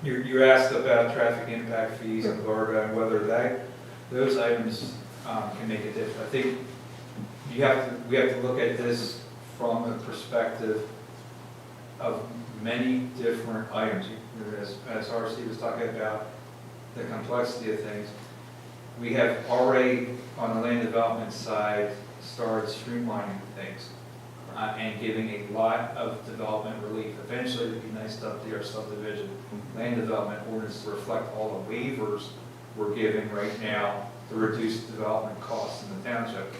You asked about traffic impact fees and LoRa and whether those items can make a difference. I think we have to look at this from the perspective of many different items. As RC was talking about the complexity of things, we have already on the land development side started streamlining things and giving a lot of development relief. Eventually, it'd be nice to update our subdivision land development ordinance to reflect all the waivers we're giving right now to reduce development costs in the township.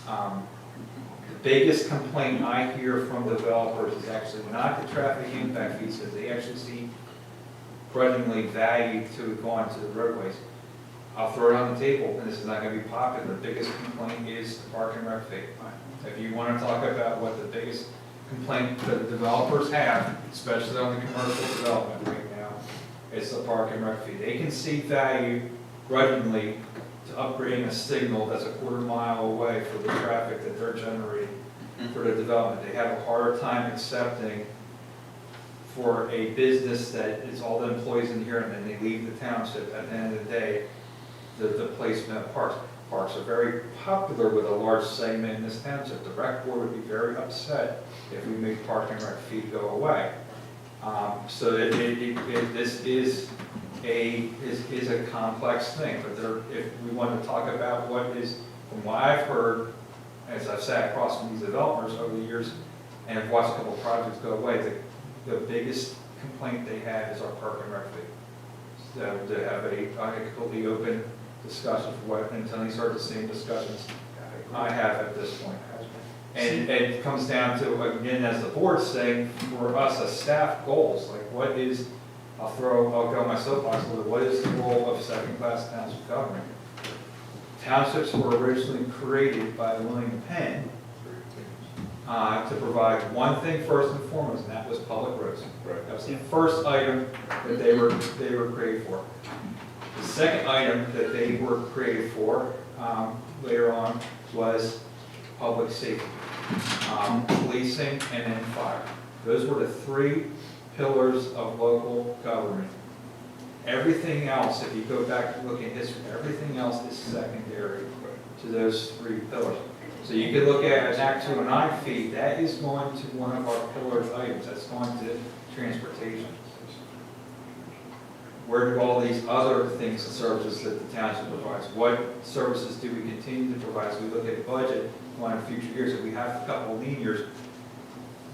The biggest complaint I hear from developers is actually not the traffic impact fees, because they actually see grudgingly value to go onto the roadways. I'll throw it on the table, and this is not going to be popular. The biggest complaint is the park and rec fee. If you want to talk about what the biggest complaint that the developers have, especially on the commercial development right now, it's the park and rec fee. They can see value grudgingly to upgrading a signal that's a quarter-mile away for the traffic that they're generating for the development. They have a harder time accepting for a business that is all the employees in here and then they leave the township at the end of the day, the placement of parks. Parks are very popular with a large segment in this township. The rec board would be very upset if we made park and rec fee go away. So this is a complex thing, but if we want to talk about what is, from what I've heard, as I've sat across from these developers over the years and have watched a couple of projects go away, the biggest complaint they have is our park and rec fee. So to have a completely open discussion for what, until these are the same discussions I have at this point. And it comes down to, again, as the board's saying, for us as staff goals, like what is, I'll go on my soapbox a little bit, what is the role of second-class township government? Townships were originally created by William Penn to provide one thing first and foremost, and that was public roads. That was the first item that they were created for. The second item that they were created for later on was public safety, policing, and then fire. Those were the three pillars of local government. Everything else, if you go back and look at history, everything else is secondary to those three pillars. So you can look at an Act 209 fee, that is going to one of our pillar items, that's going to transportation. Where do all these other things and services that the township provides? What services do we continue to provide? As we look at budget on future years, if we have a couple of lean years,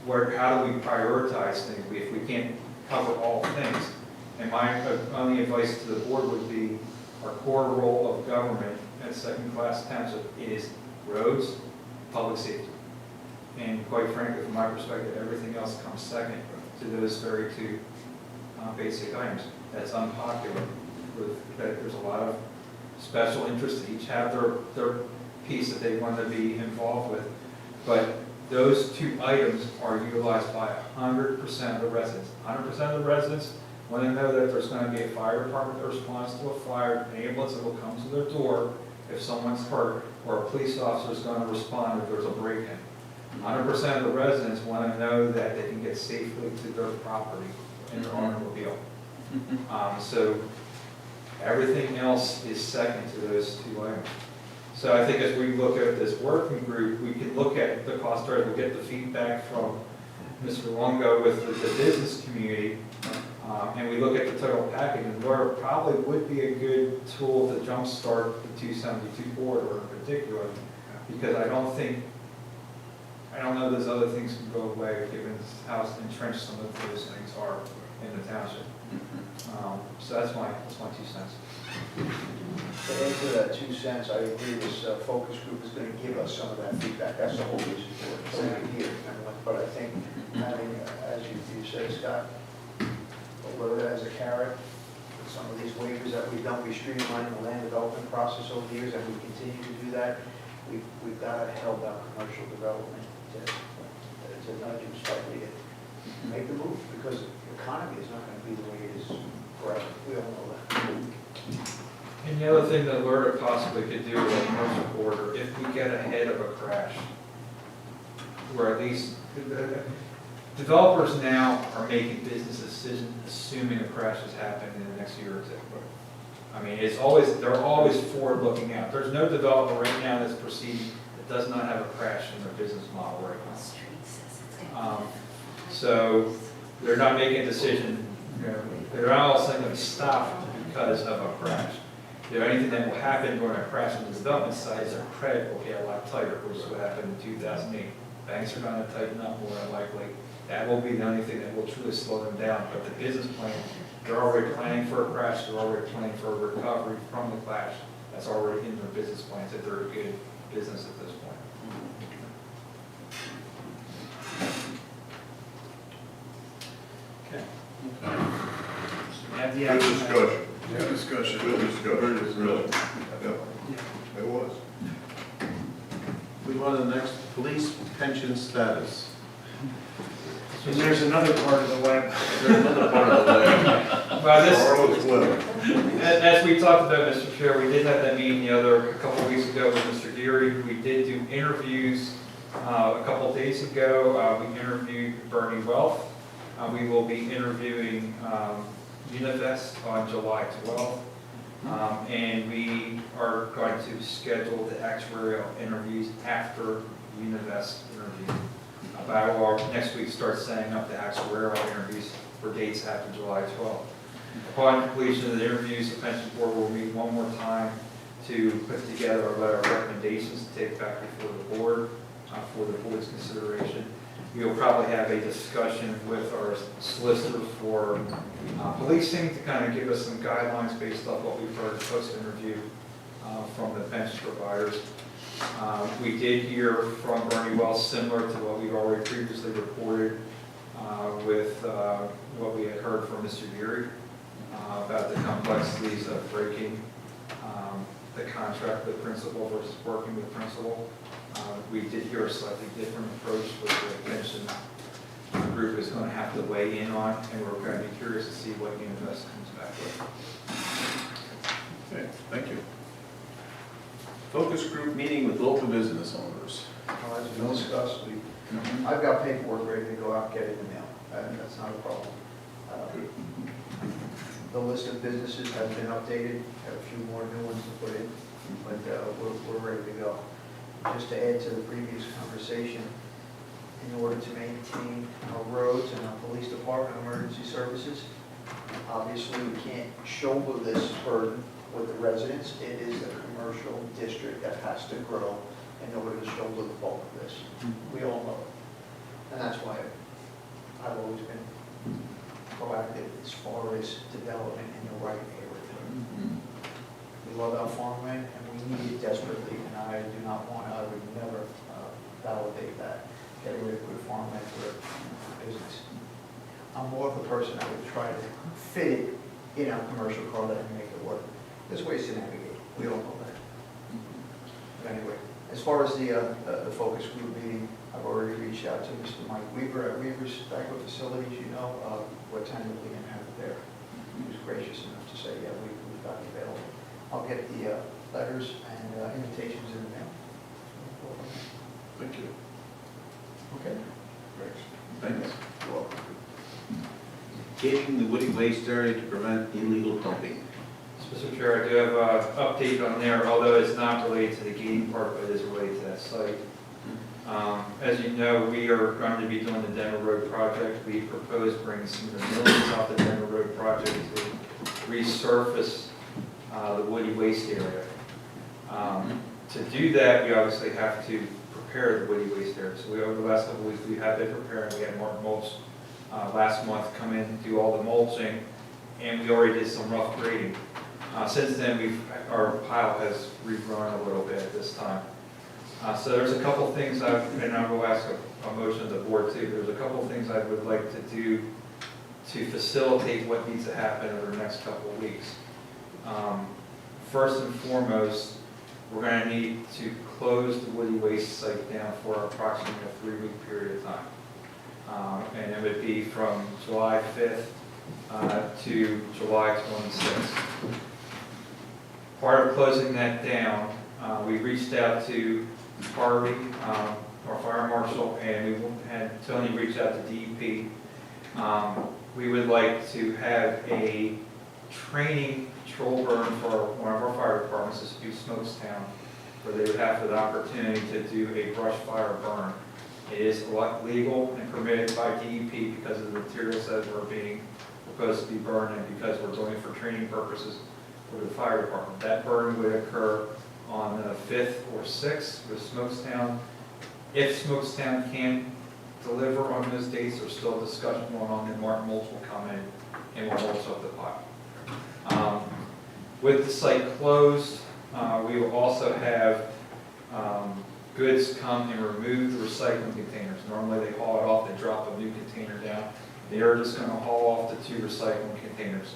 how do we prioritize things if we can't cover all things? And my only advice to the board would be our core role of government at second-class township is roads, public safety. And quite frankly, from my perspective, everything else comes second to those very two basic items. That's unpopular. There's a lot of special interests that each have their piece that they want to be involved with. But those two items are utilized by 100% of the residents. 100% of the residents want to know that there's going to be a fire department that responds to a fire, an ambulance that will come to their door if someone's hurt, or a police officer is going to respond if there's a break-in. 100% of the residents want to know that they can get safely to their property in their automobile. So everything else is second to those two items. So I think as we look at this working group, we can look at the cost chart, we'll get the feedback from Mr. Longo with the business community, and we look at the total package, and where it probably would be a good tool to jumpstart the 272 corridor in particular, because I don't know those other things can go away given how entrenched some of those things are in the township. So that's my 2 cents. To add to that 2 cents, I agree this focus group is going to give us some of that feedback. That's the whole reason for it. It's only here. But I think having, as you said, Scott, whether that as a carrot, with some of these waivers that we've done, we streamlined the land development process over the years, and we continue to do that. We've got to help out commercial development to nudge them slightly to make the move, because the economy is not going to be the way it is forever. We all know that. And the other thing that LRTA possibly could do with a commercial corridor, if we get ahead of a crash, where at least developers now are making business decisions assuming a crash has happened in the next year or two. I mean, they're always forward looking out. There's no developer right now that's proceeding that does not have a crash in their business model right now. So they're not making a decision, they're not all of a sudden going to stop because of a crash. Anything that will happen during a crash on the development side is their credit will get a lot tighter, which is what happened in 2008. Banks are going to tighten up more than likely. That will be the only thing that will truly slow them down. But the business plan, they're already planning for a crash, they're already planning for a recovery from the crash. That's already in their business plans, that they're a good business at this point. Okay. Good Yeah. discussion. Good discussion. Good discussion, really. Yep, it was. Move on to the next, police pension status. And there's another part of the web. There's another part of the way. Well, Charlotte's letter. as we talked about, Mr. Chair, we did have that meeting a couple of weeks ago with Mr. Geary. We did do interviews a couple of days ago. We interviewed Bernie Wealth. We will be interviewing Univest on July 12th. And we are going to schedule the actuarial interviews after Univest interview. Next week, start setting up the actuarial interviews for dates after July 12th. Upon completion of the interviews, the pension board will meet one more time to put together a letter of recommendations to take back before the board for the board's consideration. We will probably have a discussion with our solicitor for policing to kind of give us some guidelines based off what we've heard post-interview from the pension providers. We did hear from Bernie Wells, similar to what we've already previously reported with what we had heard from Mr. Geary about the complexities of breaking the contract with principal versus working with principal. We did hear a slightly different approach which the pension group is going to have to weigh in on, and we're going to be curious to see what Univest comes back with. Okay, thank you. Focus group meeting with local business owners. As we discussed, I've got paperwork ready to go out and get it in the mail. That's not a problem. The list of businesses has been updated, have a few more new ones to put in, but we're ready to go. Just to add to the previous conversation, in order to maintain our roads and our police department emergency services, obviously we can't shoulder this burden with the residents. It is the commercial district that has to grow in order to shoulder the bulk of this. We all know it. And that's why I've always been proactive as far as development in the right area. We love our farmland and we need it desperately, and I do not want, I would never validate that, get rid of good farmland for business. I'm more of the person that would try to fit it in our commercial corridor and make it work. There's ways to navigate, we all know that. But anyway, as far as the focus group meeting, I've already reached out to Mr. Mike Weaver at Weaver's Tobacco Facilities, we're tentatively going to have it there. He was gracious enough to say, yeah, we've got it available. I'll get the letters and invitations in the mail. Thank you. Okay. Great. Thanks. You're welcome. Gating the woody waste area to prevent illegal dumping. Mr. Chair, I do have an update on there, although it's not related to the gating part, but it is related to that site. As you know, we are going to be doing the Denver Road project. We propose bringing some of the millions off the Denver Road project to resurface the woody waste area. To do that, we obviously have to prepare the woody waste area. So over the last couple of weeks, we have been preparing. We had Mark Mulch last month come in and do all the mulching, and we already did some rough grading. Since then, our pile has regrown a little bit at this time. So there's a couple things and I will ask a motion of the board too. There's a couple things I would like to do to facilitate what needs to happen over the next couple of weeks. First and foremost, we're going to need to close the woody waste site down for approximately a 3-week period of time. And it would be from July 5th to July 26th. Part of closing that down, we reached out to Harvey our fire marshal, and we had Tony reach out to DEP. We would like to have a training patrol burn for one of our fire departments, this would be Smokestown, where they would have the opportunity to do a brush fire burn. It is legal and permitted by DEP because of the materials that are being proposed to be burned and because we're doing it for training purposes for the fire department. That burn would occur on the 5th or 6th with Smokestown. If Smokestown can't deliver on those dates, there's still discussion going on, and Martin Mulch will come in and will mulch up the pile. With the site closed, we will also have goods come and remove the recycling containers. Normally they haul it off, they drop a new container down. They are just going to haul off the 2 recycling containers.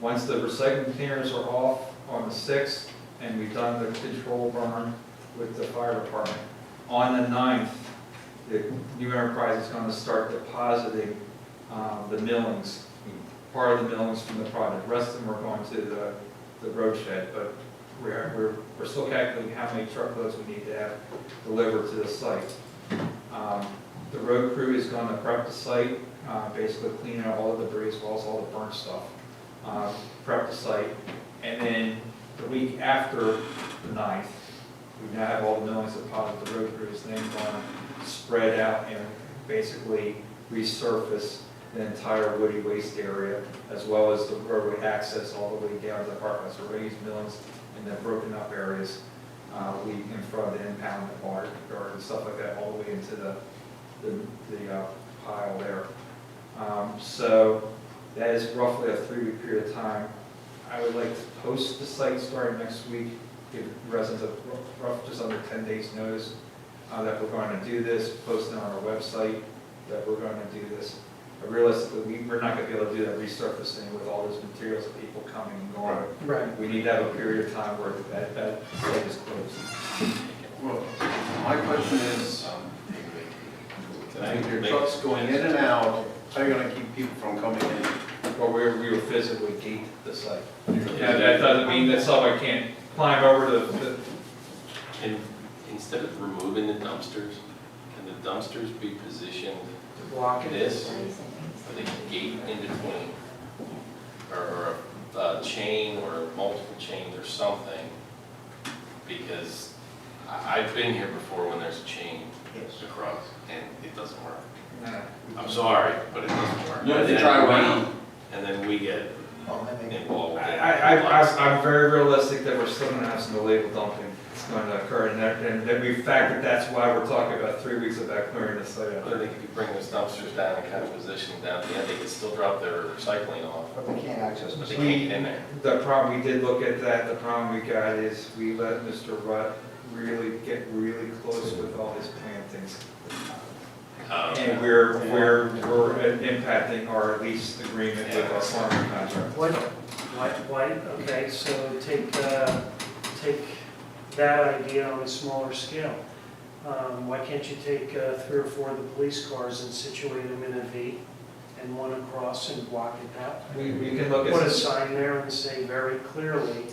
Once the recycling containers are off on the 6th, and we've done the control burn with the fire department, on the 9th, the new enterprise is going to start depositing the millings, part of the millings from the project. The rest of them are going to the road shed, but we're still calculating how many truckloads we need to have delivered to the site. The road crew is going to prep the site, basically clean out all the debris as well as all the burnt stuff, prep the site, and then the week after the 9th, we now have all the millings deposited. The road crew is then going to spread out and basically resurface the entire woody waste area, as well as the roadway access all the way down to the park. So we're going to use millings in the broken up areas, in front of the impound bar and stuff like that, all the way into the pile there. So that is roughly a 3-week period of time. I would like to post the site starting next week, give residents just under 10 days notice that we're going to do this, post it on our website that we're going to do this. But realistically, we're not going to be able to do that resurfacing with all those materials of people coming and going. Right. We need to have a period of time where that site is closed. Well, my question is, if your truck's going in and out, how are you gonna keep people from coming in? Or we will physically gate the site. Yeah, that doesn't mean that someone can't climb over the And instead of removing the dumpsters, can the dumpsters be positioned Block it. this, with a gate in between? Or a chain or multiple chains or something? Because I've been here before when there's a chain across and it doesn't work. I'm sorry, but it doesn't work. You have to And drive then around. And then we get involved with it. I'm very realistic that we're still going to have some illegal dumping that's going to occur, and that we factored, that's why we're talking about 3 weeks about clearing the site out. But I think if you bring those dumpsters down and kind of position them down at the end, they can still drop their recycling off, But they can't access but the they can't get in there. The problem, we did look at that, the problem we got is we let Mr. Rutt get really close with all his plantings. And we're impacting our lease agreement with our farming contract. Why, okay, so take that idea on a smaller scale. Why can't you take 3 or 4 of the police cars and situate them in a V and one across and block it out? We can look Put a at, sign there and say very clearly,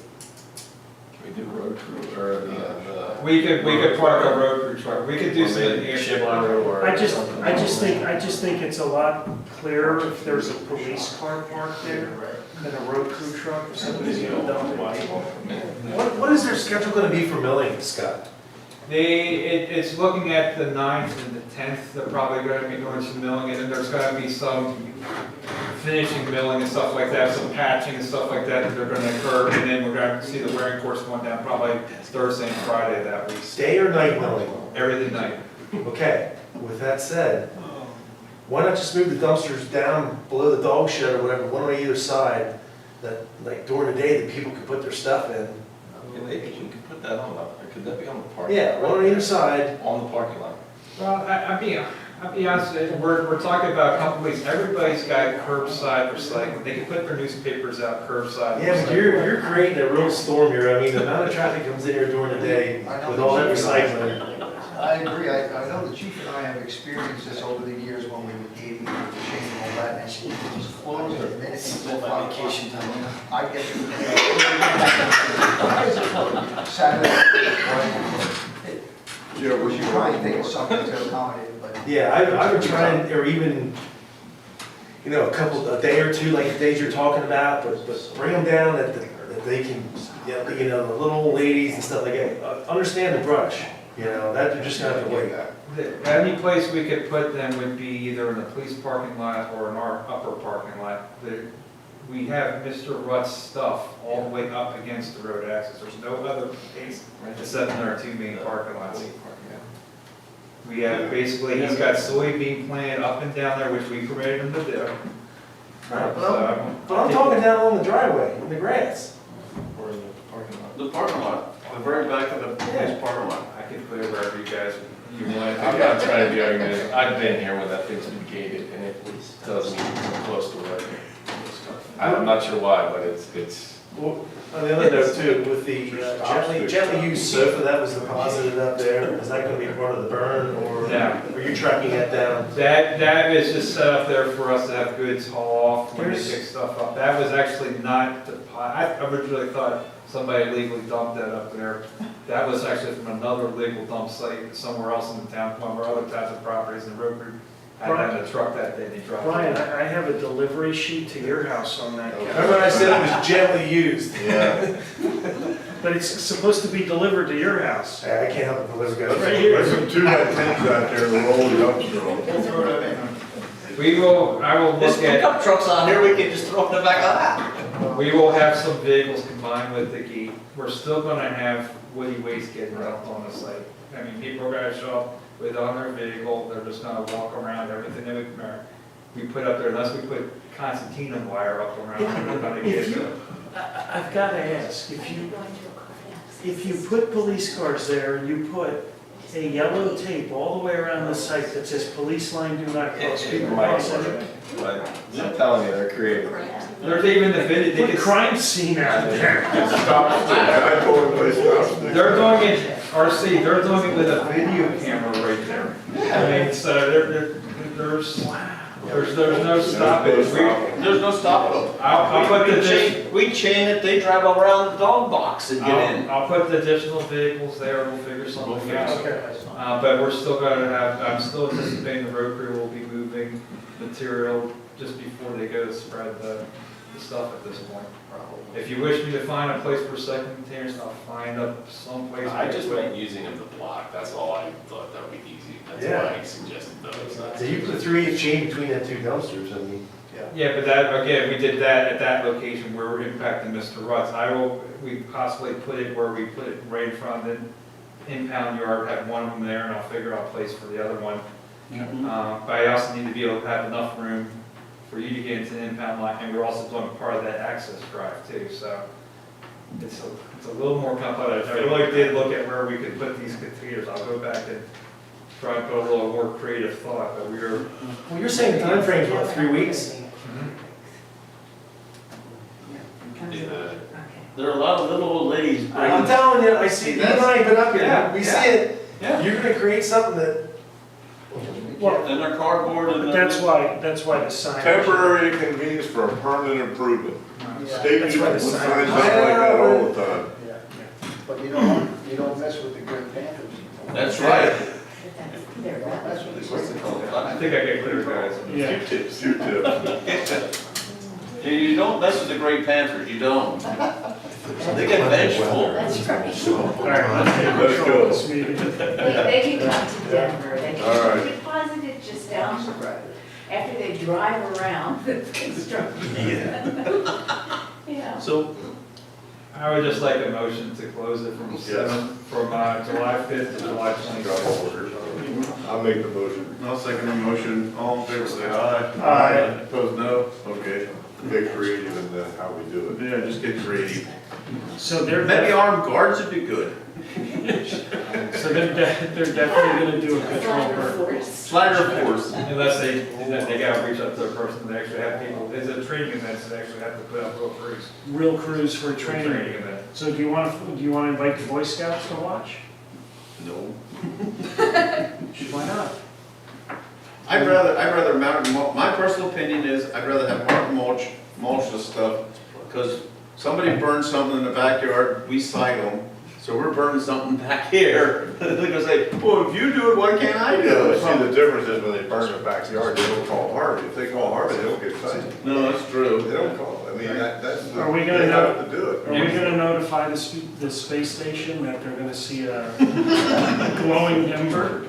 Can we do road crew or the? we could park a road crew truck, we could do some Shipper or. I just think it's a lot clearer if there's a police car parked there than a road crew truck if somebody's gonna dump it. What is their schedule going to be for milling, Scott? It's looking at the 9th and the 10th, they're probably going to be doing some milling, and then there's going to be some finishing milling and stuff like that, some patching and stuff like that they're going to occur, and then we're going to see the wearing course going down probably Thursday and Friday that week. Day or night milling? Everything night. Okay, with that said, why not just move the dumpsters down below the dog shed or whatever, one on either side, that like during the day that people can put their stuff in? We could put that on, could that be on the parking? Yeah, one on either side. On the parking lot. Well, I'll be honest, we're talking about a couple weeks, everybody's got curbside recycling, they can put their newspapers out curbside. Yeah, but you're creating a real storm here. I mean, the amount of traffic comes in here during the day with all that recycling. I agree, I know the chief and I have experienced this over the years when we would gate, change and all that, and she just closed the minute before 5 o'clock. I get to Saturday. Yeah, We should probably think of something to accommodate it, but. Yeah, I've been trying, or even, a day or two, like the days you're talking about, but bring them down that they can, the little old ladies and stuff like that, understand the brush, that you're just gonna have to wait. The only place we could put them would be either in the police parking lot or in our upper parking lot. We have Mr. Rutt's stuff all the way up against the road access. There's no other place except in our two main parking lots. We have, basically, he's got soybean planted up and down there, which we permitted him to do. Right, So, but I'm talking down along the driveway, in the grass. or in the parking lot. The parking lot, the very back of the police parking lot. I can put it wherever you guys, you want. I'm not trying to be argumentative. I've been here when that thing's been gated and it doesn't even come close to right. I'm not sure why, but it's. Well, on the other note too, with the gently used sofa that was deposited up there, is that gonna be part of the burn, or No. are you tracking that down? That is just set up there for us to have goods haul off when they There's- pick stuff up. That was actually not I originally thought somebody legally dumped that up there. That was actually from another legal dump site somewhere else in the town, one of our other types of properties in the road crew. I had a truck that day, they dropped it. Brian, I have a delivery sheet to your house on that. Remember I said it was gently used? Yeah. But it's supposed to be delivered to your house. I can't help but deliver guys. Right here. There's some 2x10s out there that roll the dumpster on. We'll throw them in. I will There's look at, pickup trucks on here, we can just throw in the back of that. we will have some vehicles combined with the gate. We're still gonna have woody waste getting dumped on the site. I mean, people are gonna show up with on their vehicle, they're just gonna walk around, everything that we put up there, unless we put concertina wire up around, we're gonna get If you- it. I've got to ask, if you put police cars there and you put a yellow tape all the way around the site that says police line do not cross, people cross it. But I'm telling you, they're creative. There's even the video, they Put a can, crime scene out there. Stop, I told him to stop. they're doing it, RC, they're doing it with a video camera right there. I mean, so there's no stopping. There's no stopping them. I'll put the We chain it, they drive around the dog box and get in. I'll put the additional vehicles there, we'll figure something out. But we're still gonna have, I'm still anticipating the road crew will be moving material just before they go to spread the stuff at this point. If you wish me to find a place for second containers, I'll find up someplace. I just meant using them to block, that's all I thought that would be easy. That's why I suggested those. So you put a 3/8 chain between the two dumpsters, I mean. Yeah, but that, again, we did that at that location where we're impacting Mr. Rutt's. We possibly put it where we put it right in front of the impound yard, have one of them there, and I'll figure out a place for the other one. But I also need to be able to have enough room for you to get into the impound lot, and we're also doing part of that access drive too, so it's a little more complex. I really did look at where we could put these containers. I'll go back and try and put a little more creative thought, but Well, you're saying the timeframe's what, 3 weeks? There are a lot of little old ladies I'm bringing. telling you, I see, you and I have been up here, Yeah, we see yeah. it. Yeah. You're gonna create something that, Well, And they're cardboard and. but that's why the sign. Temporary inconvenience for a permanent improvement. Yeah. State That's people why put the sign- signs up like that all the time. Yeah. But you don't mess with the Green Panthers. That's right. You don't mess with the What's Green it called? I think I get clear, guys. Yeah. Q-tips, Q-tips. You don't mess with the Great Panthers, you don't. They get vengeful. That's right. All right, let's take Let's control go. of this meeting. They can come to Denver, they All right. can deposit it just down the road, after they drive around the construction. Yeah. So, I would just like a motion to close it from July 5th to July 24th. I'll make the motion. I'll second the motion, all in favor, say aye. Aye. Opposed, no? Okay. Get creative in how we do it. Yeah, just get creative. So they're, Maybe armed guards would be good. so they're definitely gonna do a patrol burn. Force. Flagger force. Unless they gotta reach out to a person, they actually have people, there's a training event, so they actually have to put up real crews. Real crews for a Training training. event. So do you want to invite the Boy Scouts to watch? No. Why not? I'd rather my personal opinion is, I'd rather have Martin mulch this stuff, because somebody burns something in the backyard, we cite them, So we're burning something back here. They're gonna say, well, if you do it, why can't I do it? See, the difference is when they burn in the backyard, they don't call Harvey. If they call Harvey, they don't get cited. No, that's true. They don't call. I mean, that's, Are we gonna they know- have to do it. Are we gonna notify the space station that they're gonna see a glowing ember?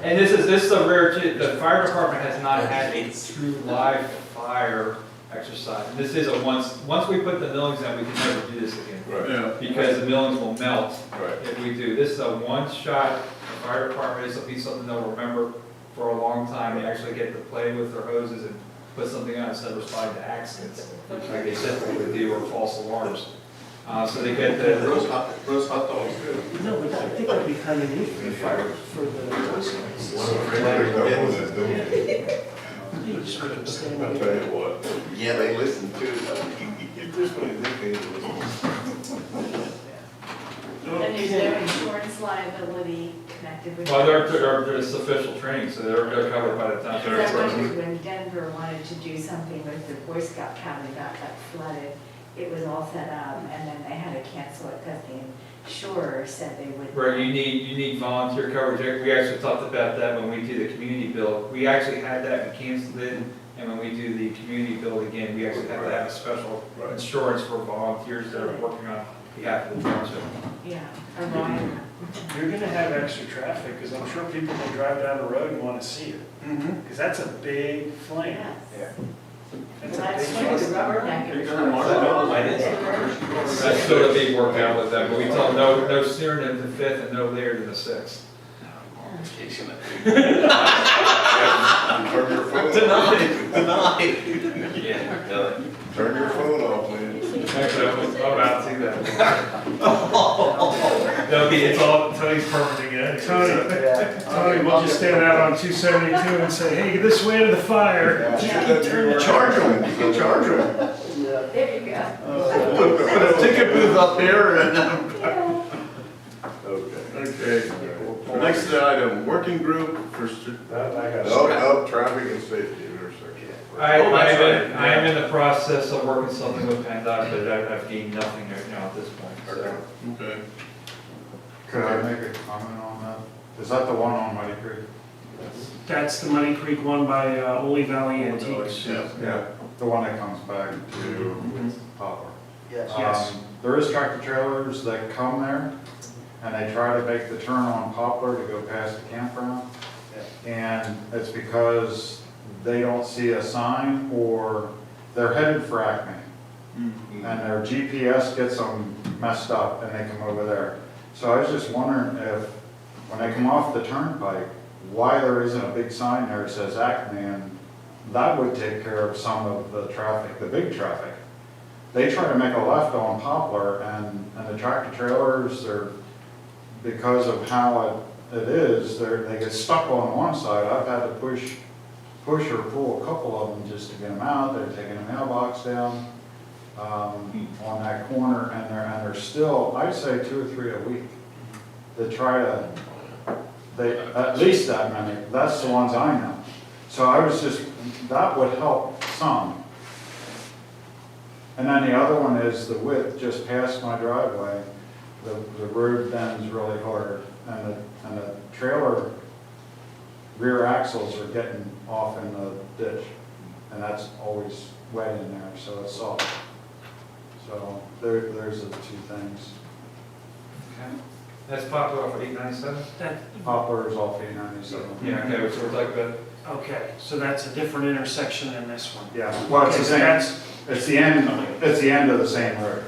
And this is a rare, the fire department has not had a true live fire exercise. And this is a once we put the millings in, we can never do this again. Right, Yeah. Because the millings will melt right. if we do. This is a one-shot, the fire department, this will be something they'll remember for a long time. They actually get to play with their hoses and put something on instead of responding to accidents, like they typically do, or false alarms. So they get the, Roast hot dogs. No, but I think that'd be kind of neat for the fire, for the Boy Scouts. You just make them stand I'll up. tell you what. Yeah, they listen too. This one, they listen. And there's no insurance liability connected with. well, there's official training, so they're covered by the town. Because I wondered when Denver wanted to do something with the Boy Scout cabin that got flooded, it was all set up, and then they had to cancel it because the insurer said they would. Where you need volunteer coverage. We actually talked about that when we do the community build. We actually had that, we canceled it, and when we do the community build again, we actually have to have a special insurance for volunteers that are working on behalf of the township. Yeah, a rider. You're gonna have extra traffic, because I'm sure people will drive down the road and want to see it, because that's a big flame. Yes. That's Well, a that's big true, flame. the rubberneck. You're gonna mark it up like That's still a big workout with them, but we tell them no sooner than the 5th and no later than the 6th. Vacation. Turn your phone off. Tonight. Yeah, really. Turn your phone off, man. Actually, I'm about to do that. It's all, Tony's permanent again. Tony, we'll just stand out on 272 and say, hey, this way to the fire. Charge them, you can charge them. There you go. Put a ticket booth up here and, Okay. okay. Next item, working group for, Of traffic and safety intersection. I Oh, that's am right. in the process of working something with PennDOT, but I've gained nothing right now at this point, so. okay. Could I make a comment on that? Is that the one on Muddy Creek? That's the Muddy Creek one by Ole Valley Antiques. Yeah, the one that comes back to Poplar. Yes. Yes. There is tractor trailers that come there, and they try to make the turn on Poplar to go past the campground. And it's because they don't see a sign, or they're headed for Acme. And their GPS gets them messed up, and they come over there. So I was just wondering if, when they come off the turnpike, why there isn't a big sign there that says Acme, and that would take care of some of the traffic, the big traffic. They try to make a left on Poplar, and the tractor trailers are, because of how it is, they get stuck on one side. I've had to push or pull a couple of them just to get them out. They're taking the mailbox down on that corner, and they're still, I'd say 2 or 3 a week. They try to, at least that many, that's the ones I know. So I was just, that would help some. And then the other one is the width just past my driveway. The road bends really hard, and the trailer rear axles are getting off in the ditch, and that's always wet in there, so it's soft. So there's the 2 things. Okay. That's Poplar off of 897? Poplar is off 897. Yeah, okay, so we're talking about, Okay, so that's a different intersection than this one. Yeah, well, it's Okay, the so same, that's, it's the end of the same road.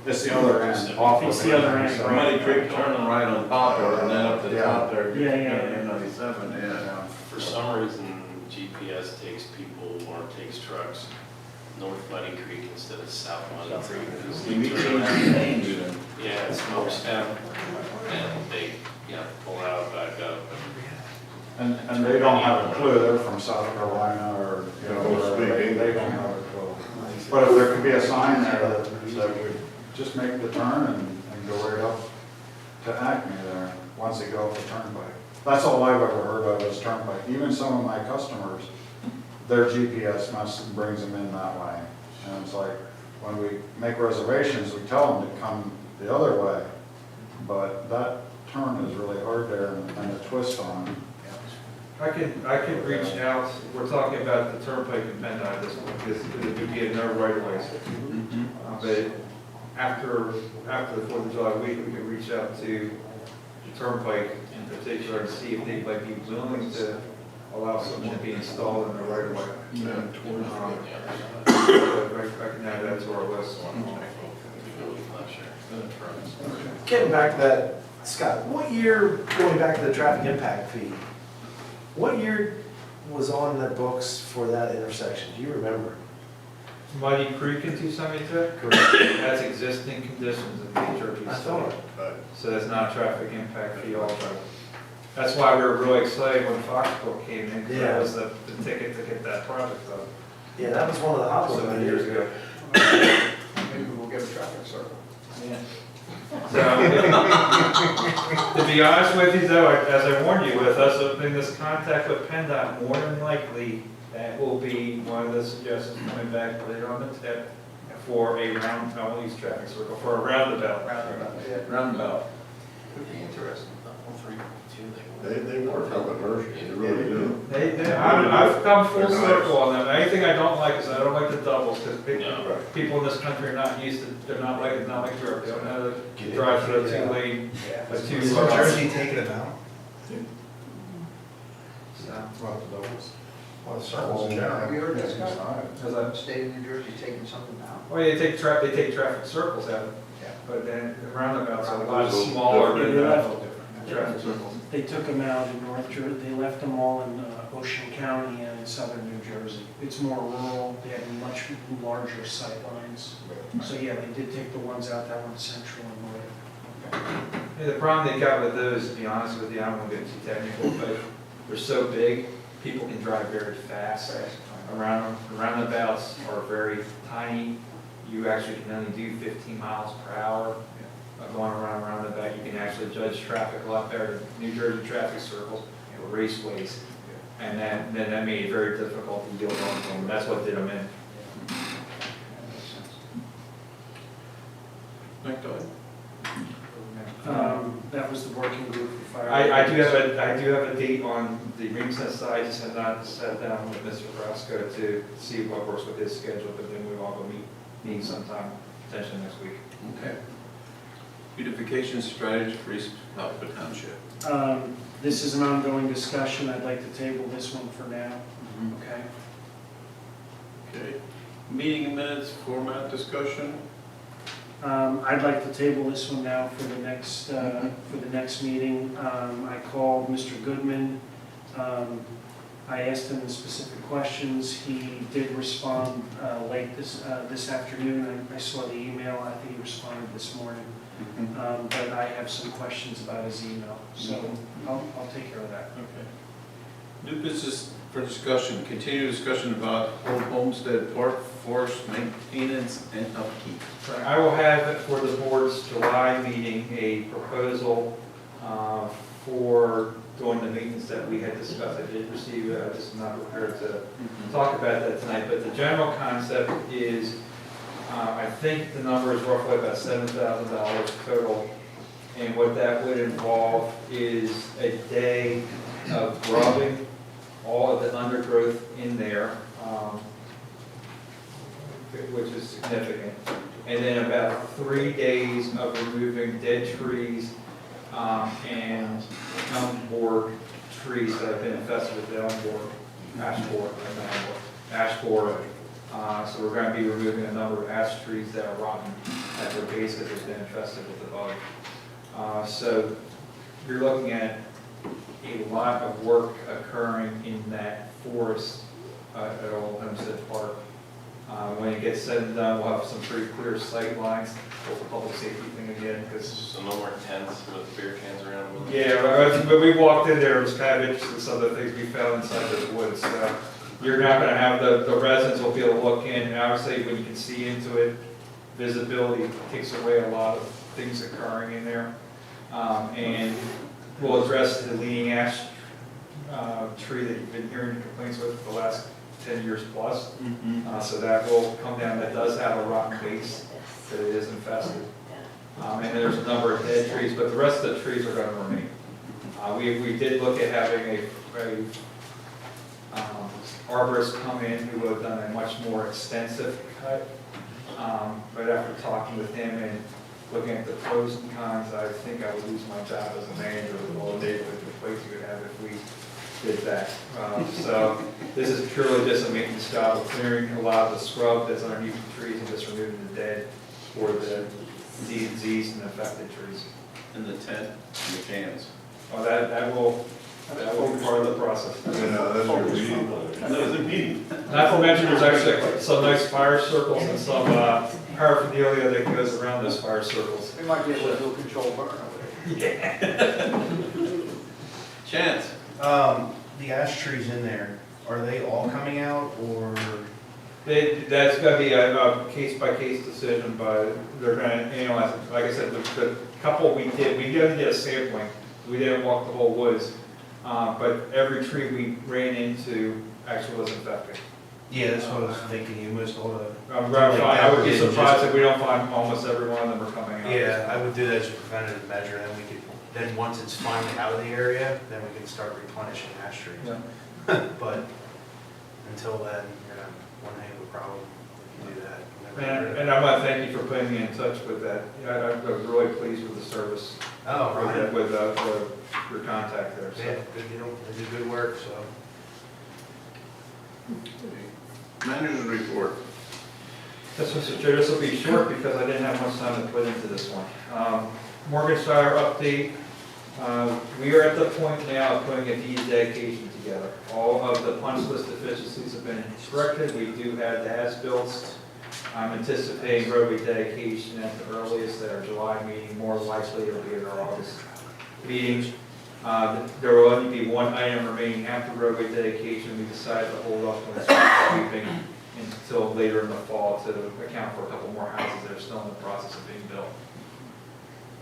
It's the other end, off of It's the other end, 897. Muddy Creek, turning right on Poplar, and then up to the top there. Yeah. 97, yeah. For some reason, GPS takes people or takes trucks north Muddy Creek instead of south Muddy Creek. because You need to they- change the name to them. Yeah, it smokes them, and they, pull out, back up. And they don't have a clue, they're from South Carolina or, wherever. They don't have a clue. But if there could be a sign there that would just make the turn and go right up to Acme there, once they go off the turnpike. That's all I've ever heard of is turnpike. Even some of my customers, their GPS brings them in that way. And it's like, when we make reservations, we tell them to come the other way. But that turn is really hard there and the twist on. I could reach out, we're talking about the turnpike in PennDOT at this point, because it would be a no right of ways. But after the 4th of July week, we could reach out to the turnpike in particular and see if they might be willing to allow someone to be installed in the right of way. I can add that to our list. Getting back to that, Scott, what year, going back to the traffic impact fee, what year was on the books for that intersection? Do you remember? Muddy Creek in 272? Correct. That's existing conditions in the Jersey I City. thought. So that's not a traffic impact fee also. That's why we were really excited when Foxborough came in, because that was the ticket to get that project done. Yeah, that was one of the hot ones 7 years ago. Maybe we'll get a traffic circle. So, to be honest with you though, as I warned you, with us opening this contact with PennDOT, more than likely, that will be one of the suggestions coming back later on the tip for a round, I won't use traffic circle, for a roundabout. Roundabout. Could be interesting. They work on conversion, they really do. I've come full circle on them. Anything I don't like is I don't like the doubles, because No. people in this country are not used to, they're not like Europe. They don't know how to drive through a two-lane, a Is two. New Jersey taking them out? So, Well, circles in general, have you heard that, Scott? As I- State of New Jersey taking something down. Well, they take traffic circles out, Yeah. but then the roundabouts are a lot smaller than traffic circles. They took them out in North Jersey, they left them all in Ocean County and in southern New Jersey. It's more rural, they have much larger sight lines. So yeah, they did take the ones out that were central and northern. Yeah, the problem they got with those, to be honest with you, I don't want to get too technical, but they're so big, people can drive very fast around them. The roundabouts are very tiny. You actually can only do 15 miles per hour. Going around a roundabout, you can actually judge traffic a lot better than New Jersey traffic circles or raceways. And then that made it very difficult to yield on them. That's what did them in. Mike, go ahead. That was the working group for fire. I do have a date on the Ringside side. I just have not sat down with Mr. Brasco to see what works with his schedule, but then we'll all go meet sometime, potentially next week. Okay. Beautification strategy for East Cocalico Township. This is an ongoing discussion, I'd like to table this one for now, okay? Okay. Meeting minutes, format discussion. I'd like to table this one now for the next meeting. I called Mr. Goodman. I asked him the specific questions. He did respond late this afternoon. I saw the email. I think he responded this morning. But I have some questions about his email, so I'll take care of that. Okay. New business for discussion, continued discussion about Old Homestead Park forest maintenance and upkeep. I will have for the board's July meeting a proposal for doing the maintenance that we had discussed. I did receive, just not prepared to talk about that tonight, but the general concept is, I think the number is roughly about $7,000 total. And what that would involve is a day of grubbing all of the undergrowth in there, which is significant. And then about 3 days of removing dead trees and elm borer trees that have been infested with the elm borer, ash borer. So we're going to be removing a number of ash trees that are rotten at their base because they've been infested with the bug. So you're looking at a lot of work occurring in that forest at Old Homestead Park. When it gets said and done, we'll have some pretty clear sight lines for the public safety thing again, because So no more tents with beer cans around. yeah, when we walked in there, it was kind of interesting, some of the things we found inside those woods. You're not gonna have, the residents will be able to look in, and obviously when you can see into it, visibility takes away a lot of things occurring in there. And we'll address the leaning ash tree that you've been hearing complaints with for the last 10 years plus. So that will come down, that does have a rotten base, that it is infested. And there's a number of dead trees, but the rest of the trees are gonna remain. We did look at having a arborist come in who would have done a much more extensive cut. But after talking with him and looking at the pros and cons, I think I would lose my job as a manager with all the neighborhood complaints we would have if we did that. So this is purely just a maintenance job of clearing a lot of the scrub that's underneath the trees and just removing the dead or the diseased and affected trees. And the tent, and the cans. Oh, that will be part of the process. That's your meeting. That was a meeting. Not to mention, there's actually some nice fire circles and some paraphernalia that goes around those fire circles. We might be able to do a controlled burn over there. Chance. The ash trees in there, are they all coming out or? That's gonna be a case-by-case decision, but they're gonna analyze it. Like I said, the couple we did a sampling. We didn't walk the whole woods, but every tree we ran into actually was infected. Yeah, that's what I was thinking, you missed all the. I would be surprised if we don't find almost every one of them are coming out. Yeah, I would do that as a preventative measure, then we could, then once it's finally out of the area, then we can start replenishing ash trees. Yeah. But until then, you're gonna one heck of a problem if you do that. And I want to thank you for putting me in touch with that. I was really pleased with the service, Oh, right. with your contact there. So. Yeah, good deal, they do good work, so. Manager's report. Yes, Mr. Chair, this will be short because I didn't have much time to put into this one. Morganshire update. We are at the point now of putting a deed dedication together. All of the punch list deficiencies have been corrected. We do have the as-built. I'm anticipating roadway dedication at the earliest at our July meeting. More likely it'll be at our August meeting. There will only be one item remaining after roadway dedication. We decided to hold off on sweeping until later in the fall to account for a couple more houses that are still in the process of being built.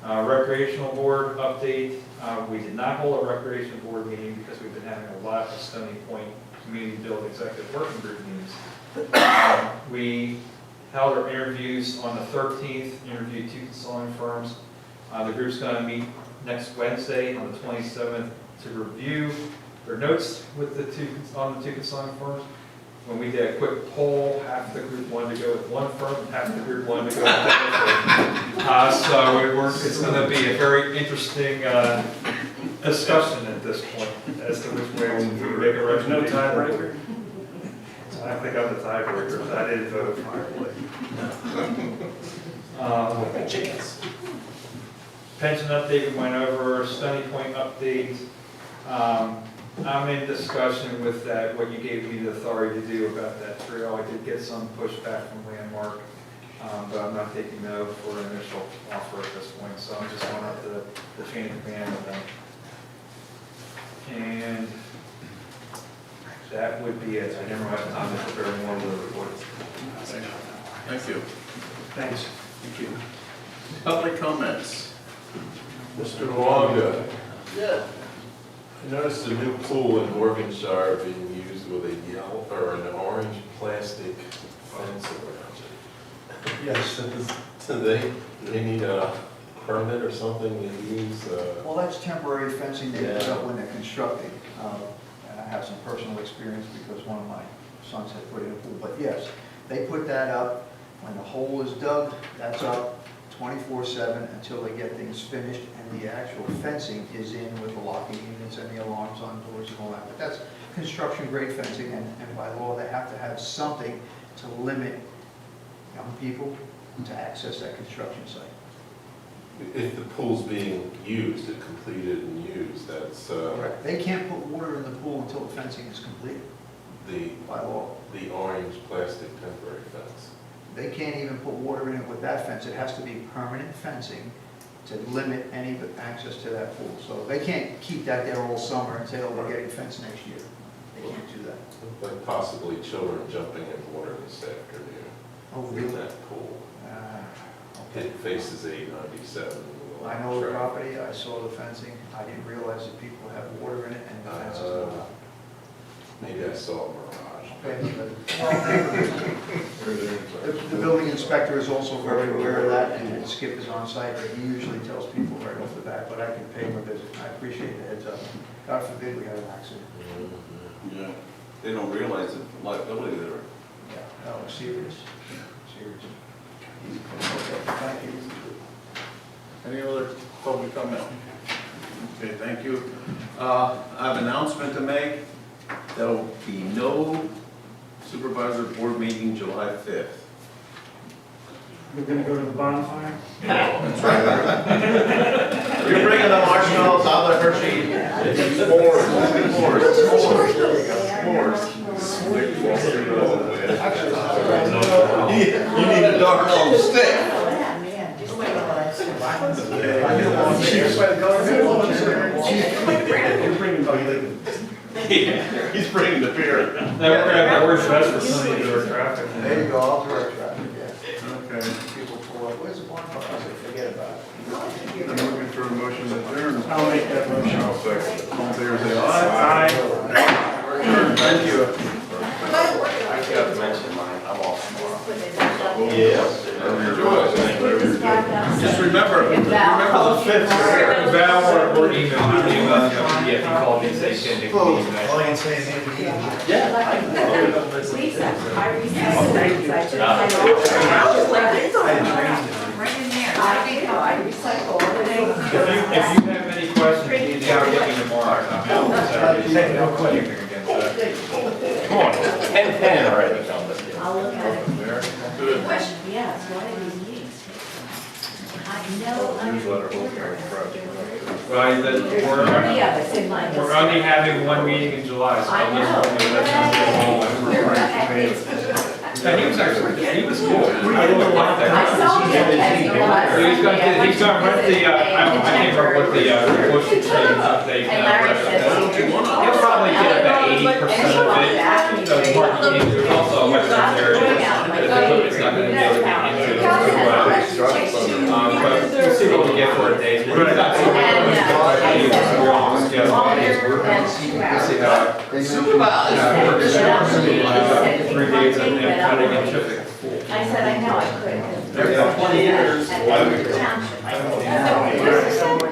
Recreational board update. We did not hold a recreation board meeting because we've been having a lot of Stony Point Community Build Executive Working Group meetings. We held our interviews on the 13th, interviewed 2 consulting firms. The group's going to meet next Wednesday on the 27th to review their notes with the 2 consulting firms. When we did a quick poll, half the group wanted to go with one firm, and half the group wanted to go with the other firm. So it's going to be a very interesting discussion at this point as to which way we make a recommendation. No tiebreaker? I think I'm the tiebreaker. I didn't vote. Pension update, we went over. Stony Point update. I'm in discussion with that, what you gave me the authority to do about that trail. I did get some pushback from Landmark, but I'm not taking no for an initial offer at this point, so I'm just going up to the chain of command with them. And that would be it. I never have time to prepare more of the report. Thank you. Thanks. Thank you. Public comments. Mr. Longa, Yeah. I noticed the new pool in Morganshire being used with a yellow or an orange plastic fence around it. Yes, Do they need a permit or something to use? Well, that's temporary fencing they put Yeah. up when they're constructing. And I have some personal experience because one of my sons had put in a pool. But yes, they put that up. When the hole is dug, that's up 24/7 until they get things finished. And the actual fencing is in with the locking units and the alarms on doors and all that. But that's construction grade fencing, and by law, they have to have something to limit young people to access that construction site. If the pool's being used, it's completed and used, that's They can't put water in the pool until the fencing is completed the by law. orange plastic temporary fence. They can't even put water in it with that fence. It has to be permanent fencing to limit any access to that pool. So they can't keep that there all summer and say, oh, we're getting fenced next year. They can't do that. But possibly children jumping in water this afternoon Oh, in really? that pool. Okay. It faces 897. I know the property, I saw the fencing. I didn't realize that people have water in it and the fence is not up. Maybe I saw a mirage. The building inspector is also very aware of that, and Skip is on site, but he usually tells people right off the bat, but I can pay him a visit. I appreciate the heads up. God forbid we have an accident. Yeah, they don't realize the liability there. Yeah, no, serious, serious. Okay, thank you. Any other public comment? Okay, thank you. I have an announcement to make. There will be no supervisor board meeting July 5th. We're gonna go to the bonfire? You're bringing the marshmallows, I'll let her see. You need a dark on stick. He's bringing the beer. Where's West for traffic? There you go, I'll direct traffic, yeah. Okay. People pull up, where's the bonfire? I said, forget about it. I'm looking for a motion to adjourn. I'll make that motion. I'll second. All in favor, say aye. Aye. Thank you. I forgot to mention mine, I'm off tomorrow. Just remember the 5th. Val or email, yeah, if you call me, say, send it to me. All I can say is, Lisa, I recycled, I took mine off. Right in there. I recycle all the day. If you have any questions, you need to get me tomorrow. No question. Come on, 10 already. I'll look at it. Good. Question, yeah, it's one of these meetings. I know. Newsletter will carry fresh. Right, that There's 30 of us in mine. we're only having one meeting in July, so I I'll know. just. And he was actually, he was cool. I really liked that. I saw him as he was. He's gonna rent the, I can't remember what the, motion change that they. And Larry said, He'll probably get about 80% of it. So parking, there's also a wetland area. It's not gonna be able to get into it. But we'll see what we get for a day. We're gonna have see how. Supervisor. 3 days and then cutting and chipping. I said, I know I could. Every 20 years. At the township. I said,